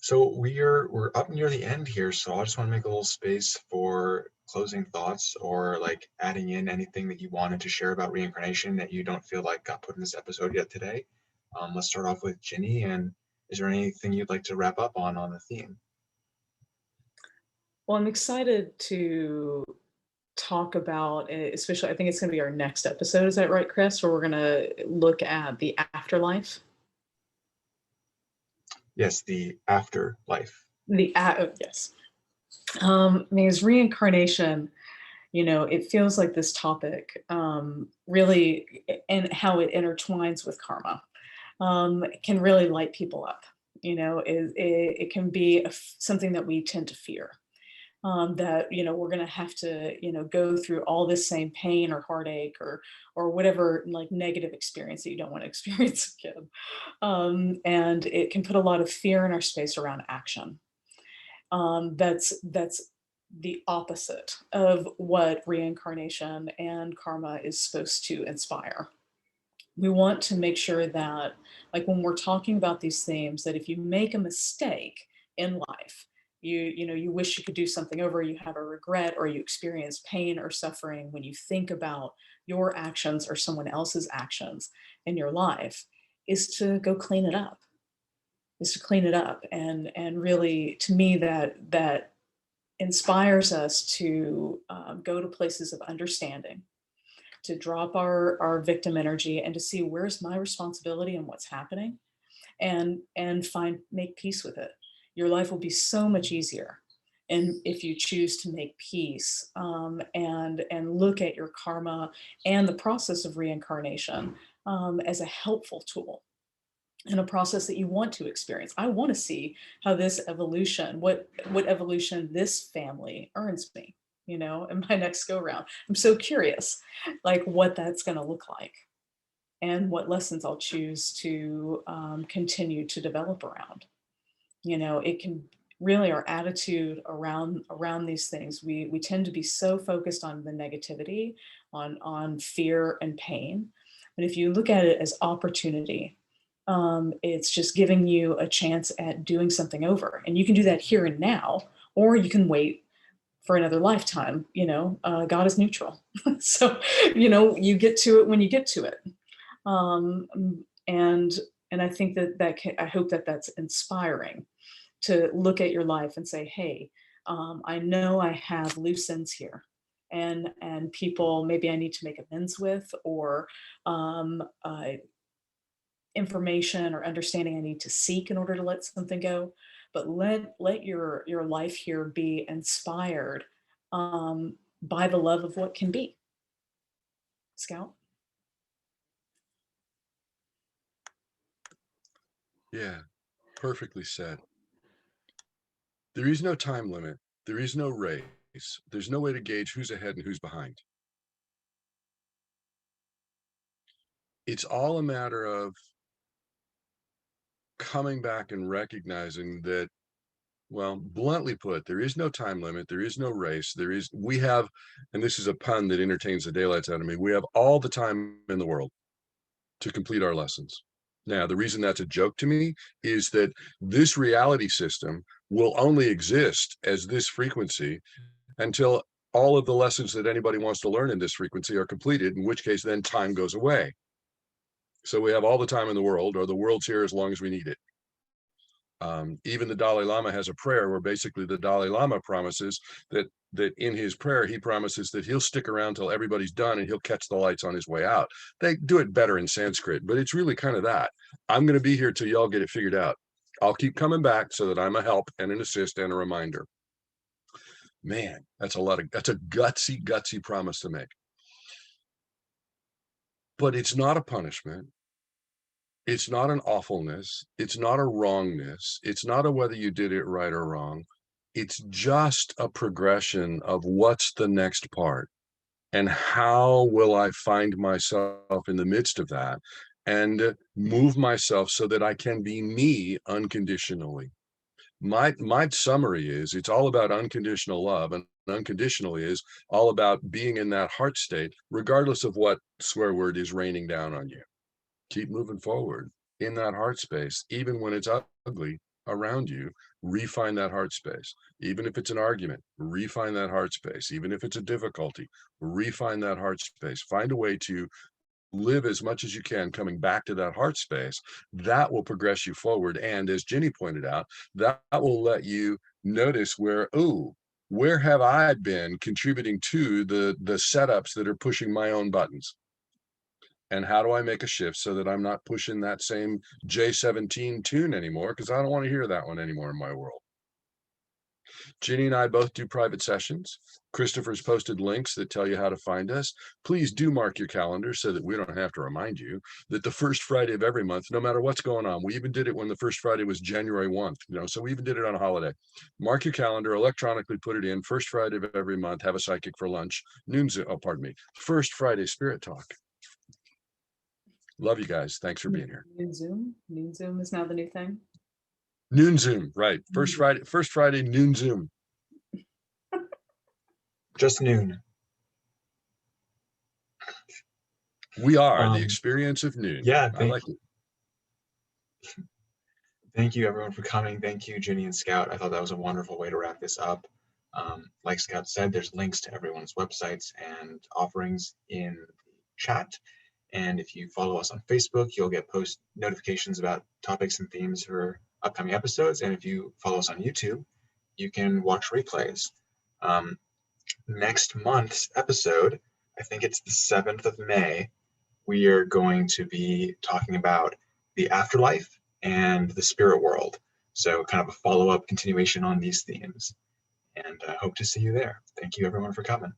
so we're up near the end here, so I just want to make a little space for closing thoughts or like adding in anything that you wanted to share about reincarnation that you don't feel like got put in this episode yet today. Let's start off with Ginny, and is there anything you'd like to wrap up on the theme? Well, I'm excited to talk about, especially I think it's going to be our next episode. Is that right, Chris? Where we're going to look at the afterlife. Yes, the afterlife. Yes. Because reincarnation, it feels like this topic really, and how it intertwines with karma, can really light people up. It can be something that we tend to fear. That we're going to have to go through all this same pain or heartache or whatever like negative experience that you don't want to experience again, and it can put a lot of fear in our space around action. That's the opposite of what reincarnation and karma is supposed to inspire. We want to make sure that, like when we're talking about these themes, that if you make a mistake in life, you wish you could do something over, you have a regret, or you experience pain or suffering when you think about your actions or someone else's actions in your life, is to go clean it up, and really, to me, that inspires us to go to places of understanding, to drop our victim energy, and to see where's my responsibility and what's happening, and make peace with it. Your life will be so much easier, and if you choose to make peace, and look at your karma and the process of reincarnation as a helpful tool in a process that you want to experience. I want to see how this evolution, what evolution this family earns me, in my next go round. I'm so curious, like what that's going to look like, and what lessons I'll choose to continue to develop around. It can really, our attitude around these things. We tend to be so focused on the negativity, on fear and pain, but if you look at it as opportunity, it's just giving you a chance at doing something over, and you can do that here and now, or you can wait for another lifetime. God is neutral. So you get to it when you get to it. And I think I hope that that's inspiring, to look at your life and say, hey, I know I have loose ends here, and people maybe I need to make amends with, or information or understanding I need to seek in order to let something go. But let your life here be inspired by the love of what can be. Scout. Yeah, perfectly said. There is no time limit. There is no race. There's no way to gauge who's ahead and who's behind. It's all a matter of coming back and recognizing that, well, bluntly put, there is no time limit. There is no race. We have, and this is a pun that entertains the daylights out of me, we have all the time in the world to complete our lessons. Now, the reason that's a joke to me is that this reality system will only exist as this frequency until all of the lessons that anybody wants to learn in this frequency are completed, in which case then time goes away. So we have all the time in the world, or the world's here as long as we need it. Even the Dalai Lama has a prayer where basically the Dalai Lama promises that in his prayer, he promises that he'll stick around till everybody's done and he'll catch the lights on his way out. They do it better in Sanskrit, but it's really kind of that. I'm going to be here till y'all get it figured out. I'll keep coming back so that I'm a help and an assist and a reminder. Man, that's a gutsy promise to make. But it's not a punishment. It's not an awfulness. It's not a wrongness. It's not a whether you did it right or wrong. It's just a progression of what's the next part and how will I find myself in the midst of that and move myself so that I can be me unconditionally. My summary is it's all about unconditional love, and unconditionally is all about being in that heart state, regardless of what swear word is raining down on you. Keep moving forward in that heart space, even when it's ugly around you. Refine that heart space. Even if it's an argument, refine that heart space. Even if it's a difficulty, refine that heart space. Find a way to live as much as you can coming back to that heart space. That will progress you forward. And as Ginny pointed out, that will let you notice where have I been contributing to the setups that are pushing my own buttons? And how do I make a shift so that I'm not pushing that same J17 tune anymore? Because I don't want to hear that one anymore in my world. Ginny and I both do private sessions. Christopher's posted links that tell you how to find us. Please do mark your calendar so that we don't have to remind you that the first Friday of every month, no matter what's going on, we even did it when the first Friday was January 1st, so we even did it on a holiday. Mark your calendar, electronically put it in, first Friday of every month, have a psychic for lunch, first Friday Spirit Talk. Love you guys. Thanks for being here. Noon Zoom. Noon Zoom is now the new thing. Noon Zoom, right? First Friday, noon Zoom. Just noon. We are the experience of noon. Yeah, I like it. Thank you everyone for coming. Thank you, Ginny and Scout. I thought that was a wonderful way to wrap this up. Like Scout said, there's links to everyone's websites and offerings in the chat. And if you follow us on Facebook, you'll get post notifications about topics and themes for upcoming episodes. And if you follow us on YouTube, you can watch replays. Next month's episode, I think it's the 7th of May, we are going to be talking about the afterlife and the spirit world. So kind of a follow-up continuation on these themes. And I hope to see you there. Thank you everyone for coming.